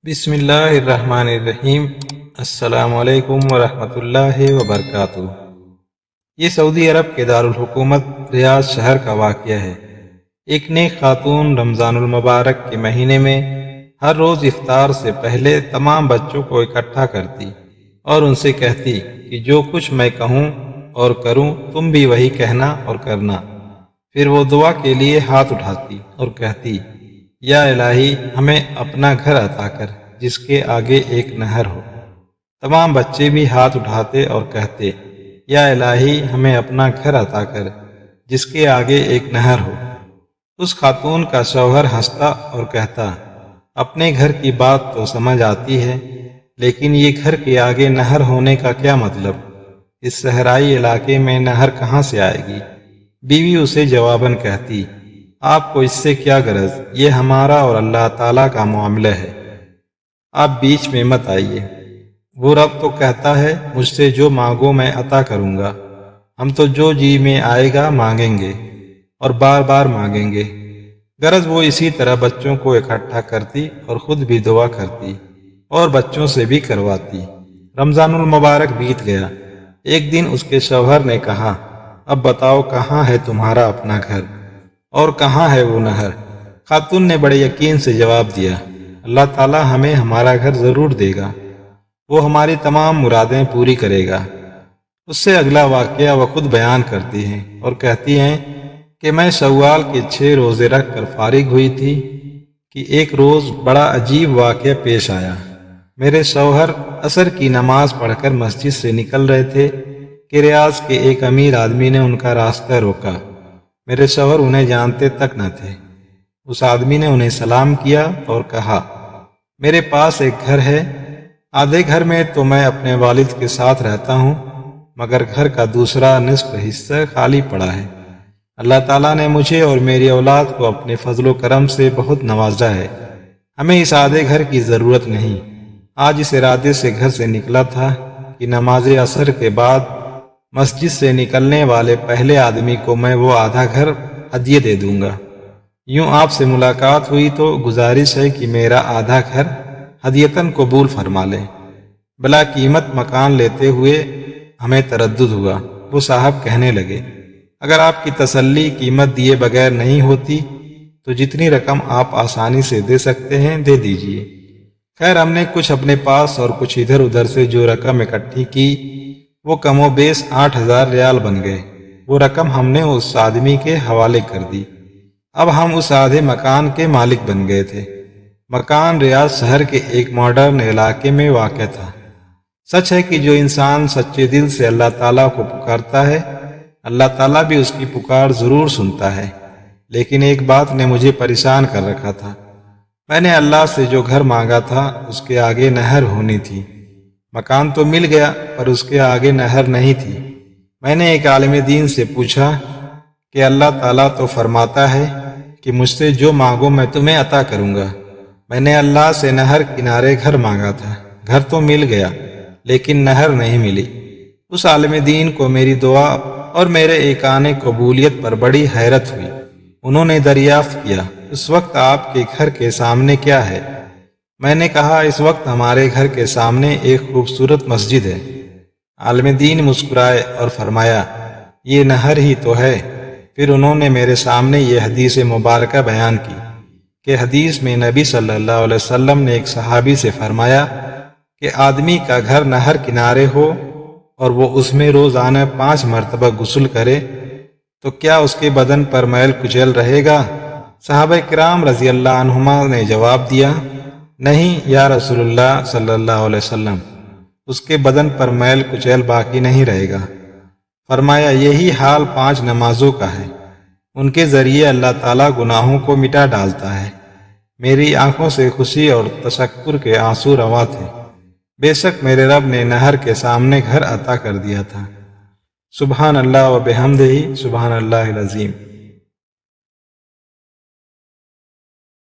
بسم اللہ الرحمن الرحیم۔ السلام علیکم ورحمۃ اللہ وبرکاتہ۔ یہ سعودی عرب کے دارالحکومت ریاض شہر کا واقعہ ہے۔ ایک نیک خاتون رمضان المبارک کے مہینے میں ہر روز افطار سے پہلے تمام بچوں کو اکٹھا کرتی اور ان سے کہتی کہ جو کچھ میں کہوں اور کروں تم بھی وہی کہنا اور کرنا۔ پھر وہ دعا کے لیے ہاتھ اٹھاتی اور کہتی، یا الہی ہمیں اپنا گھر عطا کر جس کے آگے ایک نہر ہو۔ تمام بچے بھی ہاتھ اٹھاتے اور کہتے، یا الہی ہمیں اپنا گھر عطا کر جس کے آگے ایک نہر ہو۔ اس خاتون کا شوہر ہنستا اور کہتا، اپنے گھر کی بات تو سمجھ آتی ہے، لیکن یہ گھر کے آگے نہر ہونے کا کیا مطلب؟ اس صحرائی علاقے میں نہر کہاں سے آئے گی؟ بیوی اسے جواباً کہتی، آپ کو اس سے کیا غرض؟ یہ ہمارا اور اللہ تعالیٰ کا معاملہ ہے، آپ بیچ میں مت آئیے۔ وہ رب تو کہتا ہے مجھ سے جو مانگو میں عطا کروں گا۔ ہم تو جو جی میں آئے گا مانگیں گے اور بار بار مانگیں گے۔ غرض وہ اسی طرح بچوں کو اکٹھا کرتی اور خود بھی دعا کرتی اور بچوں سے بھی کرواتی۔ رمضان المبارک بیت گیا۔ ایک دن اس کے شوہر نے کہا، اب بتاؤ کہاں ہے تمہارا اپنا گھر اور کہاں ہے وہ نہر؟ خاتون نے بڑے یقین سے جواب دیا، اللہ تعالیٰ ہمیں ہمارا گھر ضرور دے گا، وہ ہماری تمام مرادیں پوری کرے گا۔ اس سے اگلا واقعہ وہ خود بیان کرتی ہیں اور کہتی ہیں کہ میں شوال کے 6 روزے رکھ کر فارغ ہوئی تھی کہ ایک روز بڑا عجیب واقعہ پیش آیا۔ میرے شوہر عصر کی نماز پڑھ کر مسجد سے نکل رہے تھے کہ ریاض کے ایک امیر آدمی نے ان کا راستہ روکا۔ میرے شوہر انہیں جانتے تک نہ تھے۔ اس آدمی نے انہیں سلام کیا اور کہا، میرے پاس ایک گھر ہے، آدھے گھر میں تو میں اپنے والد کے ساتھ رہتا ہوں، مگر گھر کا دوسرا نصف حصہ خالی پڑا ہے۔ اللہ تعالیٰ نے مجھے اور میری اولاد کو اپنے فضل و کرم سے بہت نوازا ہے، ہمیں اس آدھے گھر کی ضرورت نہیں۔ آج اس ارادے سے گھر سے نکلا تھا کہ نماز عصر کے بعد مسجد سے نکلنے والے پہلے آدمی کو میں وہ آدھا گھر ہدیہ دے دوں گا۔ یوں آپ سے ملاقات ہوئی تو گزارش ہے کہ میرا آدھا گھر ہدیتاً قبول فرما لیں۔ بلا قیمت مکان لیتے ہوئے ہمیں تردد ہوا۔ وہ صاحب کہنے لگے، اگر آپ کی تسلی قیمت دیے بغیر نہیں ہوتی تو جتنی رقم آپ آسانی سے دے سکتے ہیں دے دیجیے۔ خیر ہم نے کچھ اپنے پاس اور کچھ ادھر ادھر سے جو رقم اکٹھی کی وہ کم و بیش 8,000 ریال بن گئے۔ وہ رقم ہم نے اس آدمی کے حوالے کر دی۔ اب ہم اس آدھے مکان کے مالک بن گئے تھے۔ مکان ریاض شہر کے ایک ماڈرن علاقے میں واقع تھا۔ سچ ہے کہ جو انسان سچے دل سے اللہ تعالیٰ کو پکارتا ہے، اللہ تعالیٰ بھی اس کی پکار ضرور سنتا ہے۔ لیکن ایک بات نے مجھے پریشان کر رکھا تھا۔ میں نے اللہ سے جو گھر مانگا تھا اس کے آگے نہر ہونی تھی۔ مکان تو مل گیا پر اس کے آگے نہر نہیں تھی۔ میں نے ایک عالم دین سے پوچھا کہ اللہ تعالیٰ تو فرماتا ہے کہ مجھ سے جو مانگو میں تمہیں عطا کروں گا۔ میں نے اللہ سے نہر کنارے گھر مانگا تھا، گھر تو مل گیا لیکن نہر نہیں ملی۔ اس عالم دین کو میری دعا اور میرے ایقان قبولیت پر بڑی حیرت ہوئی۔ انہوں نے دریافت کیا، اس وقت آپ کے گھر کے سامنے کیا ہے؟ میں نے کہا، اس وقت ہمارے گھر کے سامنے ایک خوبصورت مسجد ہے۔ عالم دین مسکرائے اور فرمایا، یہ نہر ہی تو ہے۔ پھر انہوں نے میرے سامنے یہ حدیث مبارکہ بیان کی کہ حدیث میں نبی صلی اللہ علیہ وسلم نے ایک صحابی سے فرمایا کہ آدمی کا گھر نہر کنارے ہو اور وہ اس میں روزانہ 5 مرتبہ غسل کرے تو کیا اس کے بدن پر میل کچیل رہے گا؟ صحابہ کرام رضی اللہ عنہما نے جواب دیا، نہیں یا رسول اللہ صلی اللہ علیہ وسلم، اس کے بدن پر میل کچیل باقی نہیں رہے گا۔ فرمایا، یہی حال 5 نمازوں کا ہے، ان کے ذریعے اللہ تعالیٰ گناہوں کو مٹا ڈالتا ہے۔ میری آنکھوں سے خوشی اور تشکر کے آنسو رواں تھے۔ بے شک میرے رب نے نہر کے سامنے گھر عطا کر دیا تھا۔ سبحان اللہ و بحمدہ، سبحان اللہ العظیم۔